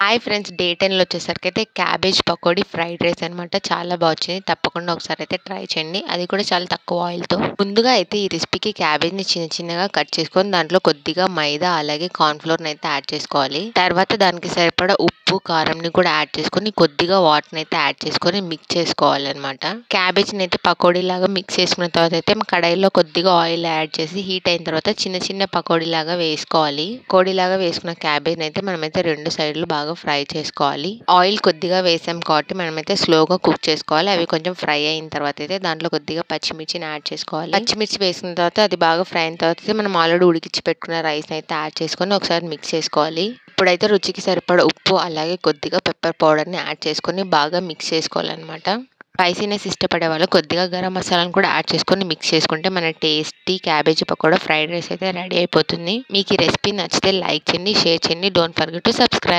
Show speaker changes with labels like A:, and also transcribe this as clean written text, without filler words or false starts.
A: Hi friends, day 10లో వచ్చేసరికైతే cabbage pakoda fried rice అనమాట. చాలా బాగొచ్చింది. తప్పకుండా ఒకసారి అయితే ట్రై చేయండి. అది కూడా చాలా తక్కువ ఆయిల్‌తో. ముందుగా అయితే ఈ రెసిపీకి క్యాబేజ్‌ని చిన్న చిన్నగా కట్ చేసుకొని దాంట్లో కొద్దిగా మైదా అలాగే కార్న్ ఫ్లోర్‌ని అయితే యాడ్ చేసుకోవాలి. తర్వాత దానికి సరిపడా ఉప్పు, కారంని కూడా యాడ్ చేసుకొని కొద్దిగా వాటర్‌ని అయితే యాడ్ చేసుకొని మిక్స్ చేసుకోవాలనమాట. క్యాబేజ్‌ని అయితే పకోడీలాగా మిక్స్ చేసుకున్న తర్వాత అయితే కడాయిలో కొద్దిగా ఆయిల్ యాడ్ చేసి హీట్ అయిన తర్వాత చిన్న చిన్న పకోడీలాగా వేసుకోవాలి. పకోడీలాగా వేసుకున్న క్యాబేజ్‌ని అయితే మనమైతే 2 సైడ్‌లు బాగా ఫ్రై చేసుకోవాలి. ఆయిల్ కొద్దిగా వేసాం కాబట్టి మనమైతే స్లోగా కుక్ చేసుకోవాలి. అవి కొంచెం ఫ్రై అయిన తర్వాత అయితే దాంట్లో కొద్దిగా పచ్చిమిర్చిని యాడ్ చేసుకోవాలి. పచ్చిమిర్చి వేసిన తర్వాత అది బాగా ఫ్రై అయిన తర్వాత అయితే మనం ఆల్రెడీ ఉడికించి పెట్టుకున్న రైస్‌ని అయితే యాడ్ చేసుకొని ఒకసారి మిక్స్ చేసుకోవాలి. ఇప్పుడైతే రుచికి సరిపడా ఉప్పు అలాగే కొద్దిగా పెప్పర్ పౌడర్‌ని యాడ్ చేసుకొని బాగా మిక్స్ చేసుకోవాలనమాట. స్పైసీనెస్ ఇష్టపడే వాళ్ళు కొద్దిగా గరం మసాలాను కూడా యాడ్ చేసుకొని మిక్స్ చేసుకుంటే మన tasty cabbage pakoda fried rice అయితే రెడీ అయిపోతుంది. మీకు ఈ రెసిపీ నచ్చితే లైక్ చేయండి, షేర్ చేయండి. Don't forget to subscribe.